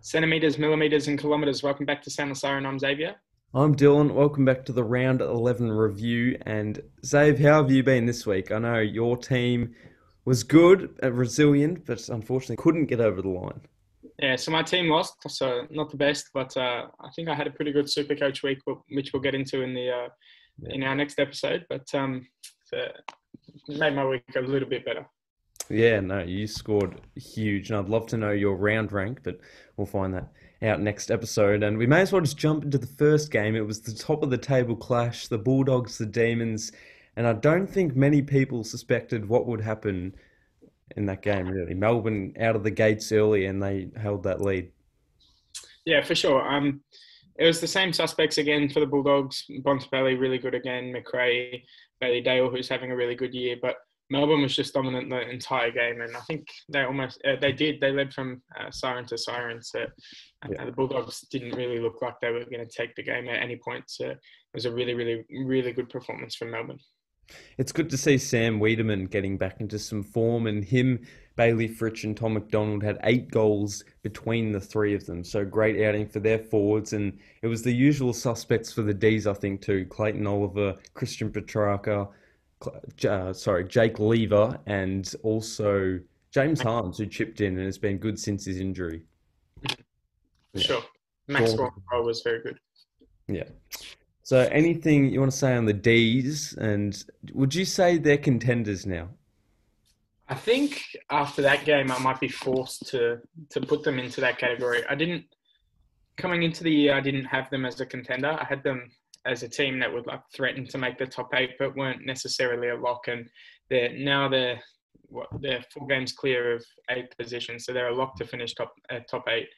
Centimeters, millimeters, and kilometers. Welcome back to Sound Siren. I'm Xavier. I'm Dylan. Welcome back to the Round 11 review. And Zave, how have you been this week? I know your team was good, resilient, but unfortunately couldn't get over the line. Yeah, so my team lost, so not the best, but I think I had a pretty good Super Coach week, which we'll get into in the Yeah. in our next episode. But so it made my week a little bit better. Yeah, no, you scored huge, and I'd love to know your round rank, but we'll find that out next episode. And we may as well just jump into the first game. It was the top of the table clash, the Bulldogs, the Demons, and I don't think many people suspected what would happen in that game, really. Melbourne out of the gates early, and they held that lead. Yeah, for sure. It was the same suspects again for the Bulldogs. Bontempelli really good again. McRae, Bailey Dale, who's having a really good year, but Melbourne was just dominant the entire game, and I think they almost they led from siren to siren. So Yeah. the Bulldogs didn't really look like they were going to take the game at any point. So it was a really, really, really good performance from Melbourne. It's good to see Sam Wiedemann getting back into some form, and him, Bailey Fritsch, and Tom McDonald had 8 goals between the three of them. So great outing for their forwards, and it was the usual suspects for the D's, I think, too. Clayton Oliver, Christian Petrarca, Jake Lever, and also James Harmes, who chipped in and has been good since his injury. For Yeah. sure. Max Cool. Gawn was very good. Yeah. So anything you want to say on the D's, and would you say they're contenders now? I think after that game, I might be forced to put them into that category. I didn't coming into the year. I didn't have them as a contender. I had them as a team that would like threaten to make the top 8, but weren't necessarily a lock. And they're 4 games clear of 8th position, so they're a lock to finish top 8,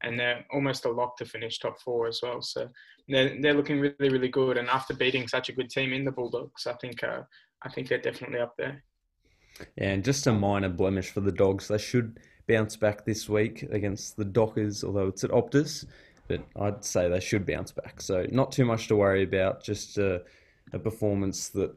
and they're almost a lock to finish top 4 as well. So they're looking really, really good. And after beating such a good team in the Bulldogs, I think they're definitely up there. And just a minor blemish for the Dogs. They should bounce back this week against the Dockers, although it's at Optus. But I'd say they should bounce back. So not too much to worry about. Just a performance that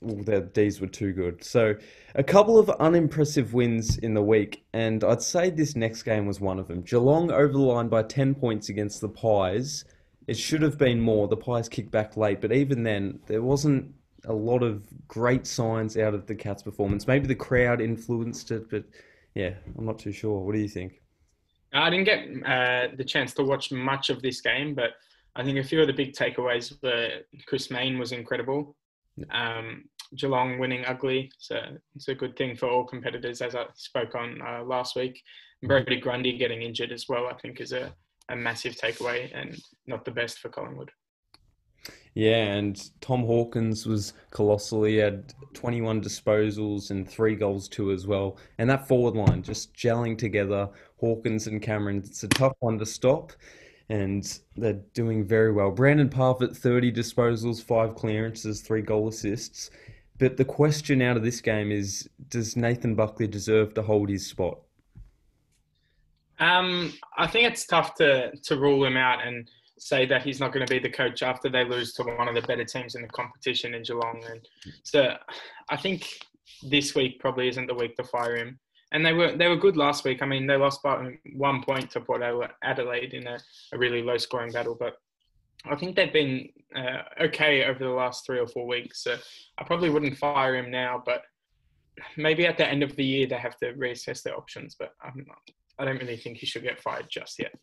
their D's were too good. So a couple of unimpressive wins in the week, and I'd say this next game was one of them. Geelong over the line by 10 points against the Pies. It should have been more. The Pies kicked back late, but even then, there wasn't a lot of great signs out of the Cats' performance. Maybe the crowd influenced it, but yeah, I'm not too sure. What do you think? I didn't get the chance to watch much of this game, but I think a few of the big takeaways were Chris Mayne was incredible. Geelong winning ugly, so it's a good thing for all competitors, as I spoke on last week. Brody Grundy getting injured as well, I think, is a massive takeaway and not the best for Collingwood. Yeah, and Tom Hawkins was colossal. He had 21 disposals and 3 goals too as well. And that forward line just gelling together, Hawkins and Cameron, it's a tough one to stop. And they're doing very well. Brandon Parfitt, 30 disposals, 5 clearances, 3 goal assists. But the question out of this game is, does Nathan Buckley deserve to hold his spot? I think it's tough to rule him out and say that he's not going to be the coach after they lose to one of the better teams in the competition in Geelong. And so I think this week probably isn't the week to fire him. And they were good last week. I mean, they lost by 1 point to Port Adelaide in a really low-scoring battle. But I think they've been okay over the last 3 or 4 weeks. So I probably wouldn't fire him now. But maybe at the end of the year, they have to reassess their options. But I don't really think he should get fired just yet.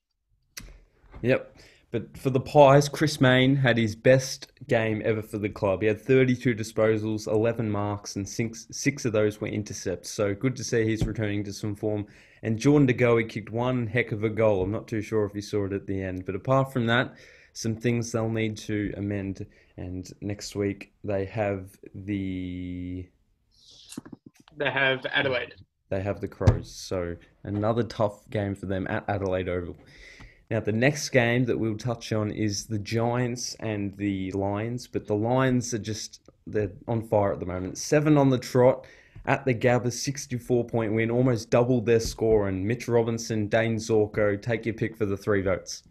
Yep. But for the Pies, Chris Mayne had his best game ever for the club. He had 32 disposals, 11 marks, and six of those were intercepts. So good to see he's returning to some form. And Jordan De Goey kicked one heck of a goal. I'm not too sure if you saw it at the end. But apart from that, some things they'll need to amend. And next week, they have Adelaide. They have the Crows. So another tough game for them at Adelaide Oval. Now, the next game that we'll touch on is the Giants and the Lions, but the Lions they're on fire at the moment. 7 on the trot at the Gabba, 64-point win, almost doubled their score, and Mitch Robinson, Dane Zorko, take your pick for the 3 votes.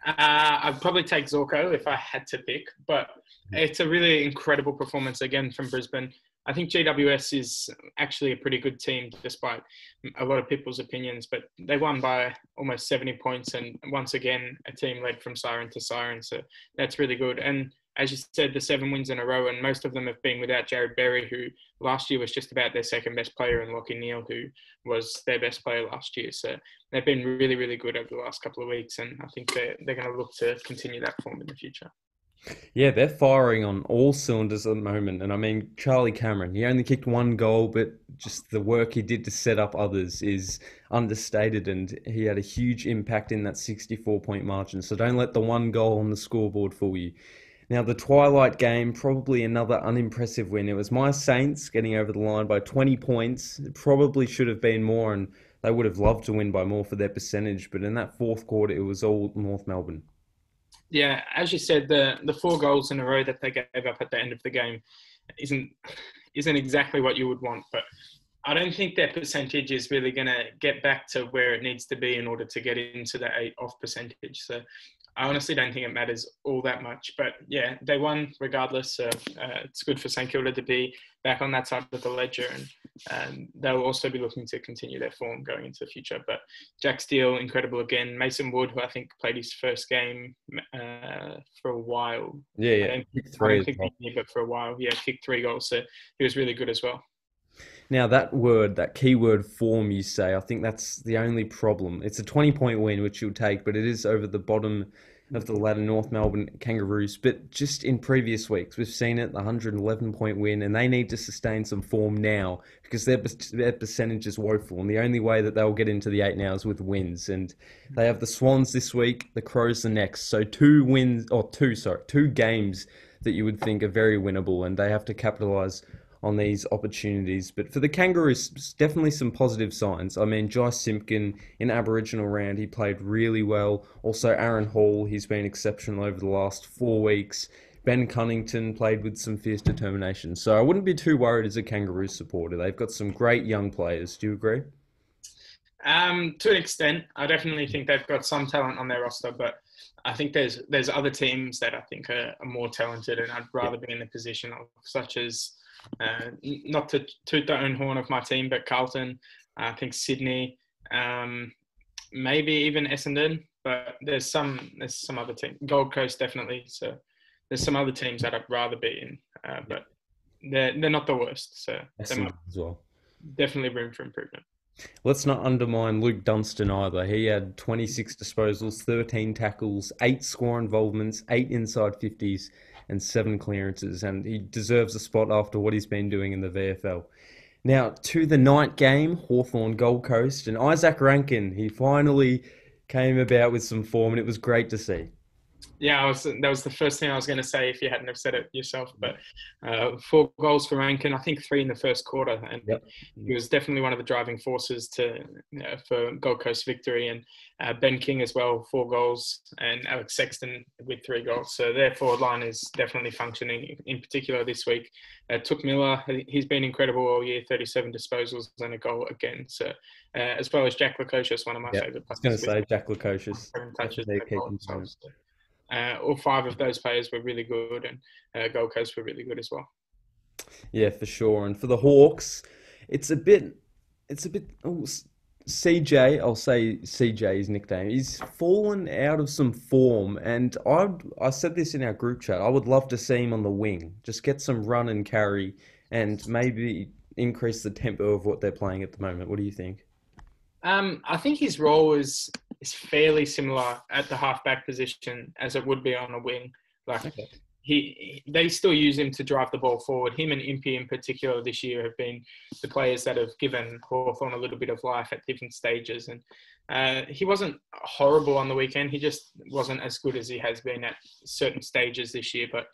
I'd probably take Zorko if I had to pick, but it's a really incredible performance again from Brisbane. I think GWS is actually a pretty good team, despite a lot of people's opinions. But they won by almost 70 points, and once again, a team led from siren to siren. So that's really good. And as you said, the 7 wins in a row, and most of them have been without Jared Berry, who last year was just about their second best player, and Lachie Neale, who was their best player last year. So they've been really, really good over the last couple of weeks, and I think they're going to look to continue that form in the future. Yeah, they're firing on all cylinders at the moment. And I mean, Charlie Cameron, he only kicked 1 goal, but just the work he did to set up others is understated. And he had a huge impact in that 64-point margin. So don't let the 1 goal on the scoreboard fool you. Now, the Twilight game, probably another unimpressive win. It was my Saints getting over the line by 20 points. It probably should have been more, and they would have loved to win by more for their percentage. But in that fourth quarter, it was all North Melbourne. Yeah, as you said, the 4 goals in a row that they gave up at the end of the game isn't exactly what you would want. But I don't think their percentage is really going to get back to where it needs to be in order to get into the 8 off percentage. So I honestly don't think it matters all that much. But yeah, they won regardless. It's good for St Kilda to be back on that side of the ledger, and they'll also be looking to continue their form going into the future. But Jack Steele, incredible again. Mason Wood, who I think played his first game for a while. Yeah. I don't think he, but for a while, yeah, kicked 3 goals. So he was really good as well. Now, that keyword form you say, I think that's the only problem. It's a 20-point win, which you'll take, but it is over the bottom of the ladder, North Melbourne Kangaroos. But just in previous weeks, we've seen it, the 111-point win, and they need to sustain some form now because their percentage is woeful. And the only way that they'll get into the 8 now is with wins. And they have the Swans this week, the Crows the next. So 2 games that you would think are very winnable, and they have to capitalise on these opportunities. But for the Kangaroos, definitely some positive signs. I mean, Jai Simpkin in Aboriginal round, he played really well. Also, Aaron Hall, he's been exceptional over the last 4 weeks. Ben Cunnington played with some fierce determination. So I wouldn't be too worried as a Kangaroos supporter. They've got some great young players. Do you agree? To an extent, I definitely think they've got some talent on their roster, but I think there's other teams that I think are more talented, and I'd rather be in the position of, such as not to toot the own horn of my team, but Carlton, I think Sydney, maybe even Essendon, but there's some other teams. Gold Coast definitely. So there's some other teams that I'd rather be in, but they're not the worst. So Essendon as well. Definitely room for improvement. Let's not undermine Luke Dunstan either. He had 26 disposals, 13 tackles, 8 score involvements, 8 inside 50s, and 7 clearances, and he deserves a spot after what he's been doing in the VFL. Now, to the night game, Hawthorn Gold Coast, and Isaac Rankin, he finally came about with some form, and it was great to see. Yeah, that was the first thing I was going to say if you hadn't have said it yourself. But 4 goals for Rankin, I think 3 in the first quarter, and he was definitely one of the driving forces for Gold Coast victory. And Ben King as well, 4 goals, and Alex Sexton with 3 goals. So their forward line is definitely functioning. In particular this week, Took Miller, he's been incredible all year, 37 disposals and a goal again. So as well as Jack Lukosius, one of my favourite players. I was going to say Jack Lukosius. All 5 of those players were really good, and Gold Coast were really good as well. Yeah, for sure. And for the Hawks, it's a bit. CJ, I'll say CJ, his nickname. He's fallen out of some form, and I said this in our group chat. I would love to see him on the wing, just get some run and carry, and maybe increase the tempo of what they're playing at the moment. What do you think? I think his role is fairly similar at the halfback position as it would be on a wing. They still use him to drive the ball forward. Him and Impey in particular this year have been the players that have given Hawthorn a little bit of life at different stages. And he wasn't horrible on the weekend. He just wasn't as good as he has been at certain stages this year. But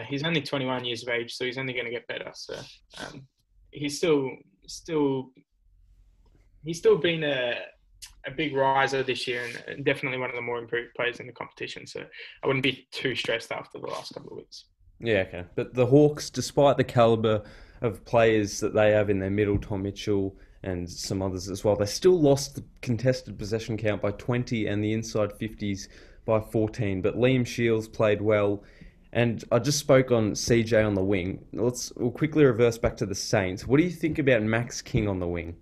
he's only 21 years of age, so he's only going to get better. So he's still been a big riser this year, and definitely one of the more improved players in the competition. So I wouldn't be too stressed after the last couple of weeks. Yeah, okay. But the Hawks, despite the calibre of players that they have in their middle, Tom Mitchell and some others as well, they still lost the contested possession count by 20 and the inside 50s by 14. But Liam Shields played well. And I just spoke on CJ on the wing. We'll quickly reverse back to the Saints. What do you think about Max King on the wing?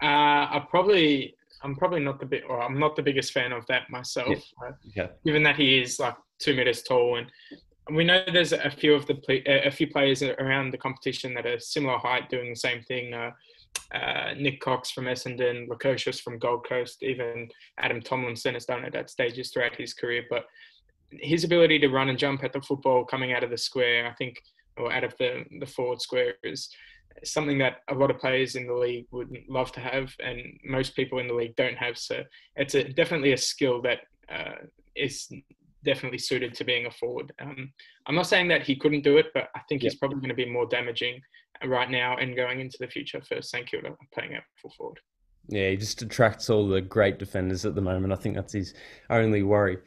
I'm probably not the big, or I'm not the biggest fan of that Yeah. myself, Okay. given that he is like 2 meters tall, and we know there's a few players around the competition that are similar height doing the same thing. Nick Cox from Essendon, Lukosius from Gold Coast, even Adam Tomlinson has done it at stages throughout his career. But his ability to run and jump at the football coming out of the square, I think, or out of the forward square, is something that a lot of players in the league would love to have, and most people in the league don't have. So it's definitely a skill that is definitely suited to being a forward. I'm not saying that he couldn't do it, but I think Yeah. he's probably going to be more damaging right now and going into the future for St Kilda playing out full forward. Yeah, he just attracts all the great defenders at the moment. I think that's his only worry.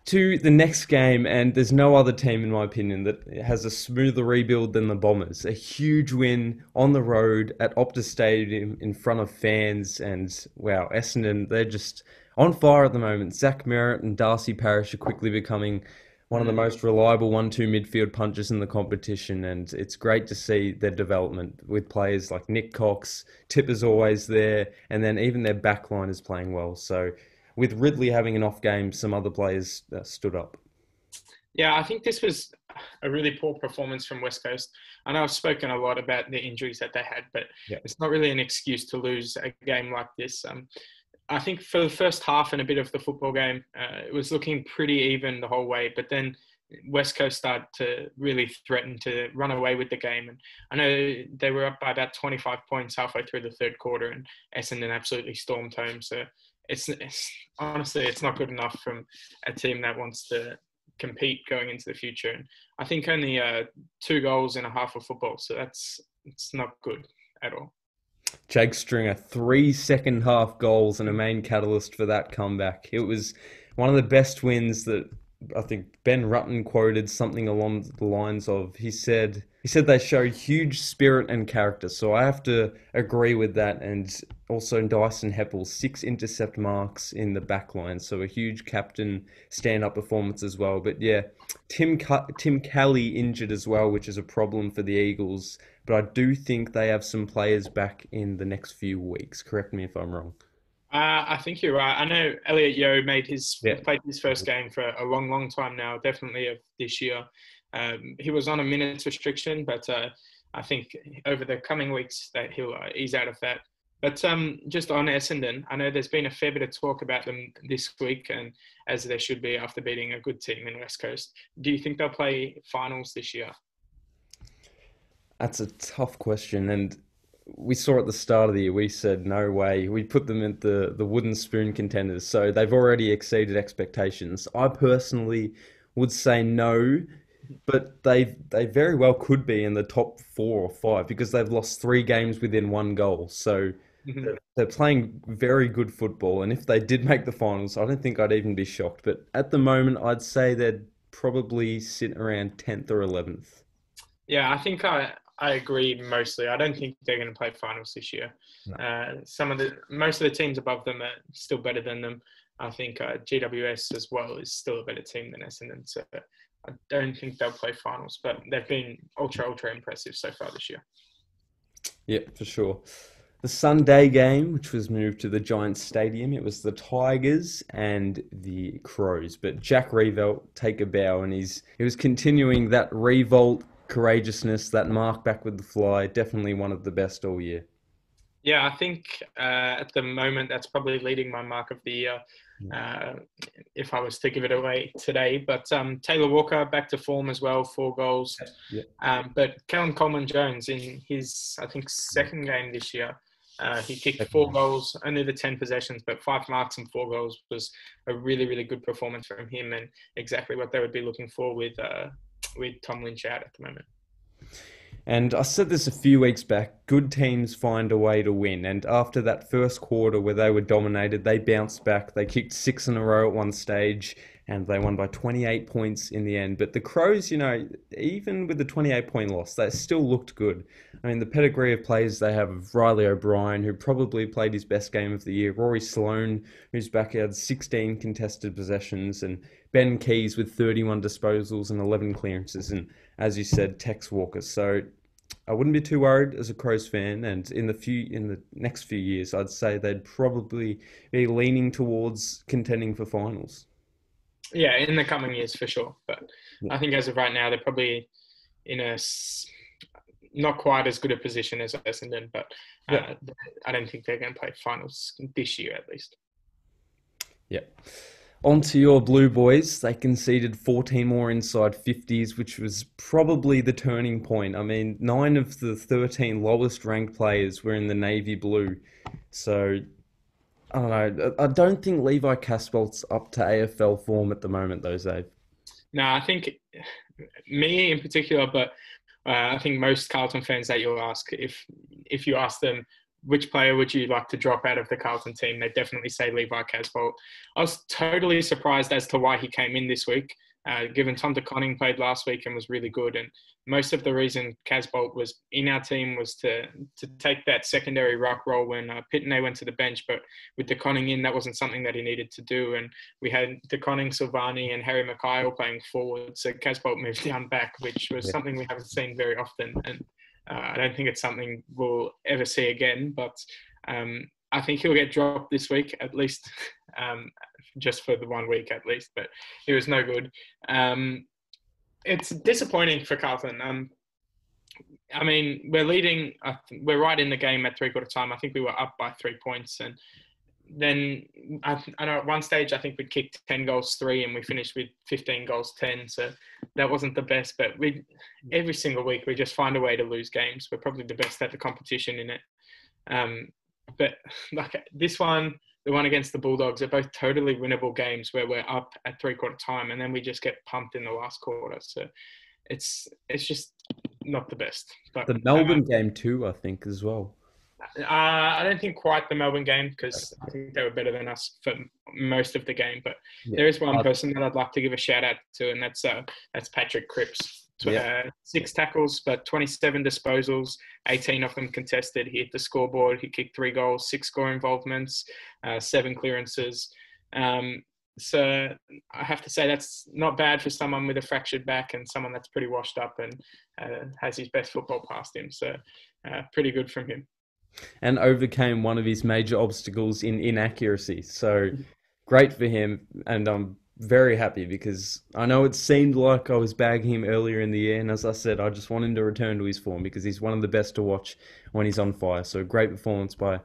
To the next game, and there's no other team, in my opinion, that has a smoother rebuild than the Bombers. A huge win on the road at Optus Stadium in front of fans, and wow, Essendon, they're just on fire at the moment. Zach Merritt and Darcy Parish are quickly becoming one of the most reliable 1-2 midfield punchers in the competition, and it's great to see their development with players like Nick Cox. Tipper's always there, and then even their backline is playing well. So with Ridley having an off game, some other players stood up. Yeah, I think this was a really poor performance from West Coast. I know I've spoken a lot about the injuries that they had, but Yeah. it's not really an excuse to lose a game like this. I think for the first half and a bit of the football game, it was looking pretty even the whole way. But then West Coast started to really threaten to run away with the game. And I know they were up by about 25 points halfway through the third quarter, and Essendon absolutely stormed home. So it's honestly, it's not good enough from a team that wants to compete going into the future. And I think only 2 goals in a half of football. So it's not good at all. Jake Stringer, 3 second half goals and a main catalyst for that comeback. It was one of the best wins that I think Ben Rutten quoted something along the lines of he said they showed huge spirit and character. So I have to agree with that. And also Dyson Heppel, 6 intercept marks in the back line. So a huge captain stand-up performance as well. But yeah, Tim Kelly injured as well, which is a problem for the Eagles. But I do think they have some players back in the next few weeks. Correct me if I'm wrong. I think you're right. I know Elliot Yeo Yeah. played his first game for a long, long time now, definitely of this year. He was on a minutes restriction, but I think over the coming weeks that he'll ease out of that. But just on Essendon, I know there's been a fair bit of talk about them this week, and as there should be after beating a good team in West Coast. Do you think they'll play finals this year? That's a tough question, and we saw at the start of the year, we said no way. We put them at the wooden spoon contenders, so they've already exceeded expectations. I personally would say no, but they very well could be in the top 4 or 5 because they've lost 3 games within 1 goal. So they're playing very good football, and if they did make the finals, I don't think I'd even be shocked. But at the moment, I'd say they'd probably sit around 10th or 11th. Yeah, I think I agree mostly. I don't think they're going to play finals this year. No. Most of the teams above them are still better than them. I think GWS as well is still a better team than Essendon. So I don't think they'll play finals, but they've been ultra impressive so far this year. Yeah, for sure. The Sunday game, which was moved to the Giants Stadium, it was the Tigers and the Crows. But Jack Revolt take a bow, and he was continuing that revolt courageousness, that mark back with the fly. Definitely one of the best all year. Yeah, I think at the moment that's probably leading my mark of the year if I was to give it away today. But Taylor Walker back to form as well, 4 goals. Yeah. But Callum Coleman-Jones in his, I think, second game this year, he kicked 4 goals, only the 10 possessions, but 5 marks and 4 goals was a really, really good performance from him, and exactly what they would be looking for with Tom Lynch out at the moment. And I said this a few weeks back, good teams find a way to win. And after that first quarter where they were dominated, they bounced back. They kicked 6 in a row at one stage. and they won by 28 points in the end. But the Crows, even with the 28-point loss, they still looked good. I mean, the pedigree of players they have of Riley O'Brien, who probably played his best game of the year, Rory Sloane, who's back out 16 contested possessions, and Ben Keys with 31 disposals and 11 clearances, and as you said, Tex Walker. So I wouldn't be too worried as a Crows fan, and in the next few years, I'd say they'd probably be leaning towards contending for finals. Yeah, in the coming years for sure. But Yeah. I think as of right now, they're probably in a not quite as good a position as Essendon, but Yeah. I don't think they're going to play finals this year at least. Yeah. On to your Blue Boys. They conceded 14 more inside 50s, which was probably the turning point. I mean, 9 of the 13 lowest ranked players were in the navy blue. So, I don't know. I don't think Levi Casbolt's up to AFL form at the moment, though, Zave. No, I think me in particular, but I think most Carlton fans that you'll ask, if you ask them, which player would you like to drop out of the Carlton team, they definitely say Levi Casbolt. I was totally surprised as to why he came in this week, given Tom De Koning played last week and was really good. And most of the reason Casbolt was in our team was to take that secondary ruck role when Pitney went to the bench. But with De Koning in, that wasn't something that he needed to do. And we had De Koning, Silvani and Harry Mackay all playing forward. So Casbolt moved down back, which was something we haven't seen very often. And I don't think it's something we'll ever see again, but I think he'll get dropped this week at least, just for the 1 week at least, but he was no good. It's disappointing for Carlton. I mean, we're leading, we're right in the game at 3/4 time. I think we were up by 3 points, and then I know at one stage I think we kicked 10 goals 3 and we finished with 15 goals 10. So that wasn't the best, but every single week we just find a way to lose games. We're probably the best at the competition in it. But like this one, the one against the Bulldogs, are both totally winnable games where we're up at 3/4 time and then we just get pumped in the last quarter. So it's just not the best. But The Melbourne game too, I think, as well. I don't think quite the Melbourne game, because I think they were better than us for most of the game. But there is one person that I'd like to give a shout out to, and that's Patrick Cripps. 6 tackles, but 27 disposals, 18 of them contested. He hit the scoreboard. He kicked 3 goals, 6 score involvements, 7 clearances. So I have to say that's not bad for someone with a fractured back and someone that's pretty washed up and has his best football past him. So pretty good from him. And overcame one of his major obstacles in inaccuracy. So great for him. And I'm very happy because I know it seemed like I was bagging him earlier in the year. And as I said, I just want him to return to his form because he's one of the best to watch when he's on fire. So great performance by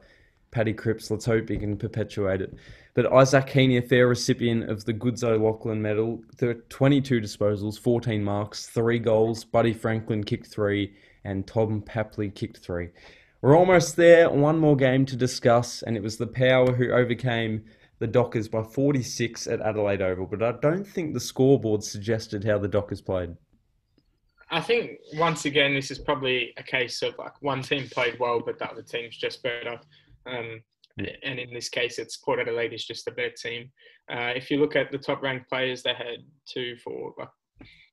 Paddy Cripps. Let's hope he can perpetuate it. But Isaac Heaney, a fair recipient of the Goods O'Loughlin medal, 22 disposals, 14 marks, 3 goals. Buddy Franklin kicked 3 and Tom Papley kicked 3. We're almost there. One more game to discuss, and it was the Power who overcame the Dockers by 46 at Adelaide Oval. But I don't think the scoreboard suggested how the Dockers played. I think, once again, this is probably a case of like one team played well, but the other team's just better. And in this case, it's Port Adelaide is just a better team. If you look at the top-ranked players, they had 2 for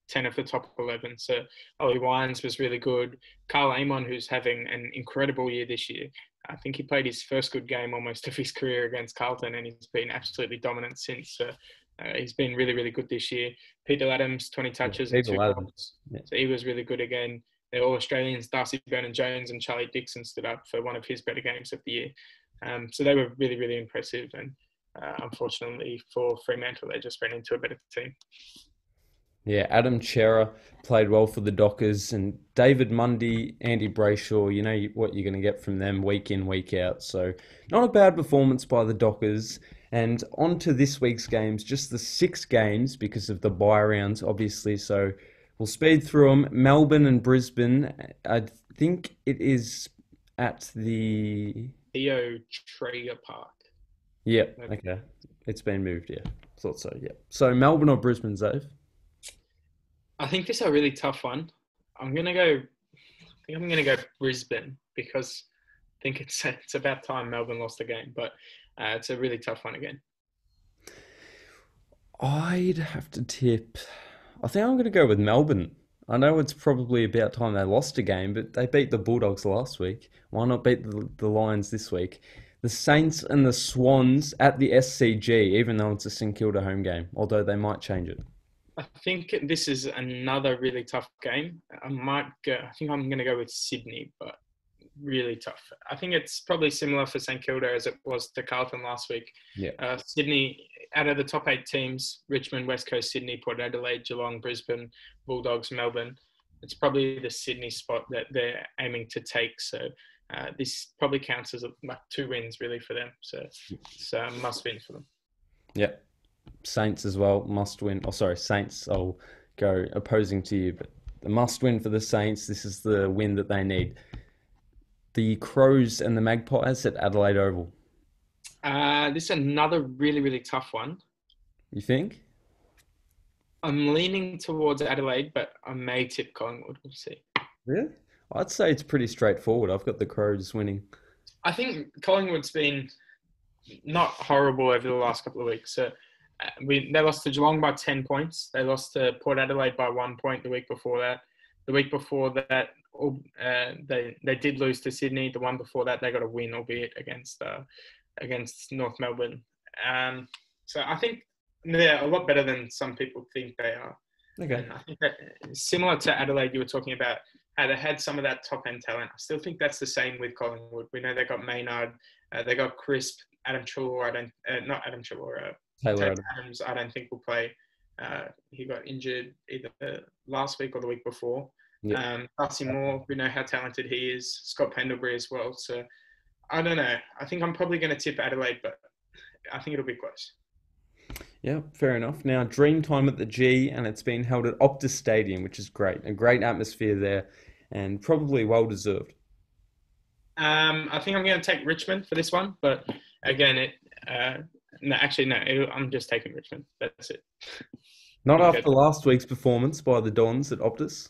10 of the top 11. So Ollie Wines was really good. Carl Amon, who's having an incredible year this year. I think he played his first good game almost of his career against Carlton, and he's been absolutely dominant since. So he's been really, really good this year. Peter Adams, 20 touches and 2 goals. So he was really good again. They're all Australians. Darcy Byrne-Jones and Charlie Dixon stood up for one of his better games of the year. So they were really, really impressive. And unfortunately for Fremantle, they just ran into a better team. Yeah, Adam Chera played well for the Dockers, and David Mundy, Andy Brayshaw, you know what you're going to get from them week in, week out. So not a bad performance by the Dockers. And on to this week's games, just the 6 games because of the bye rounds, obviously. So we'll speed through them. Melbourne and Brisbane, I think it is at the... Theo Traeger Park. Yeah, okay. It's been moved, yeah. Thought so, yeah. So Melbourne or Brisbane, Zave? I think this is a really tough one. I'm gonna go Brisbane because I think it's about time Melbourne lost the game, but it's a really tough one again. I'd have to tip. I think I'm going to go with Melbourne. I know it's probably about time they lost a game, but they beat the Bulldogs last week. Why not beat the Lions this week? The Saints and the Swans at the SCG, even though it's a St Kilda home game, although they might change it. I think this is another really tough game. I think I'm going to go with Sydney, but really tough. I think it's probably similar for St Kilda as it was to Carlton last week. Yeah. Sydney, out of the top 8 teams, Richmond, West Coast, Sydney, Port Adelaide, Geelong, Brisbane, Bulldogs, Melbourne, it's probably the Sydney spot that they're aiming to take. So this probably counts as like 2 wins really for them. So it's a must win for them. Yeah. Saints as well, must win. Oh, sorry, Saints, I'll go opposing to you, but the must win for the Saints. This is the win that they need. The Crows and the Magpies at Adelaide Oval. This is another really, really tough one. You think? I'm leaning towards Adelaide, but I may tip Collingwood. We'll see. Really? I'd say it's pretty straightforward. I've got the Crows winning. I think Collingwood's been not horrible over the last couple of weeks. So they lost to Geelong by 10 points. They lost to Port Adelaide by 1 point the week before that. The week before that, they did lose to Sydney. The one before that, they got a win, albeit against North Melbourne. So I think they're a lot better than some people think they are. Okay. And I think that similar to Adelaide, you were talking about how they had some of that top end talent. I still think that's the same with Collingwood. We know they got Maynard, they got Crisp, Adam Treloar. Not Adam Treloar. Taylor Adams. I don't think will play. He got injured either last week or the week before. Yeah. Darcy Moore, we know how talented he is. Scott Pendlebury as well. So I don't know. I think I'm probably going to tip Adelaide, but I think it'll be close. Yeah, fair enough. Now, dream time at the G, and it's been held at Optus Stadium, which is great. A great atmosphere there, and probably well deserved. I think I'm going to take Richmond for this one, but again, no, I'm just taking Richmond. That's it. Not after last week's performance by the Dons at Optus?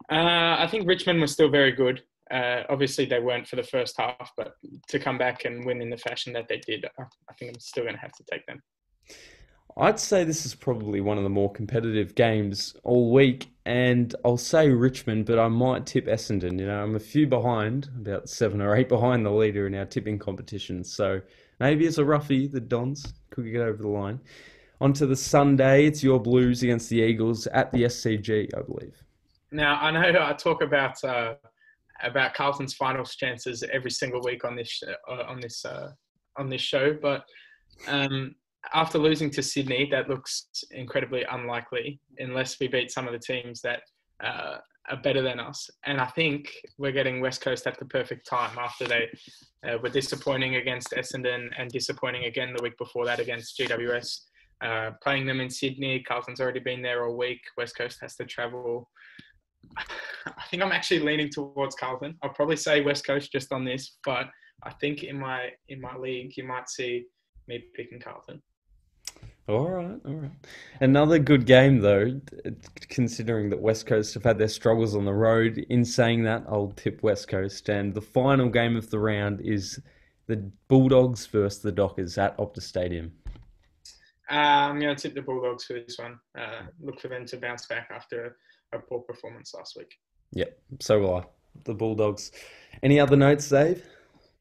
I think Richmond was still very good. Obviously, they weren't for the first half, but to come back and win in the fashion that they did, I think I'm still going to have to take them. I'd say this is probably one of the more competitive games all week, and I'll say Richmond, but I might tip Essendon. You know, I'm a few behind, about 7 or 8 behind the leader in our tipping competition, so maybe it's a roughie, the Dons could get over the line. On to the Sunday, it's your Blues against the Eagles at the SCG, I believe. Now, I know I talk about Carlton's finals chances every single week on this show, but after losing to Sydney, that looks incredibly unlikely unless we beat some of the teams that are better than us. And I think we're getting West Coast at the perfect time after they were disappointing against Essendon and disappointing again the week before that against GWS. Playing them in Sydney, Carlton's already been there all week. West Coast has to travel. I think I'm actually leaning towards Carlton. I'll probably say West Coast just on this, but I think in my league you might see me picking Carlton. All right. Another good game, though, considering that West Coast have had their struggles on the road. In saying that, I'll tip West Coast. And the final game of the round is the Bulldogs versus the Dockers at Optus Stadium. I'm going to tip the Bulldogs for this one. Look for them to bounce back after a poor performance last week. Yep, so will I. The Bulldogs. Any other notes, Dave?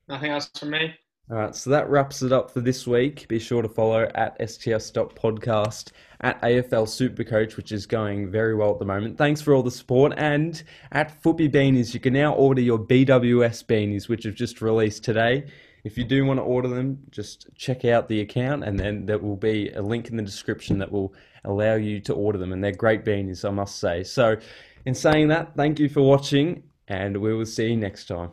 Nothing else from me. All right, so that wraps it up for this week. Be sure to follow at STS.podcast, at AFL Supercoach, which is going very well at the moment. Thanks for all the support. And at Footy Beanies, you can now order your BWS beanies, which have just released today. If you do want to order them, just check out the account, and then there will be a link in the description that will allow you to order them. And they're great beanies, I must say. So in saying that, thank you for watching, and we will see you next time.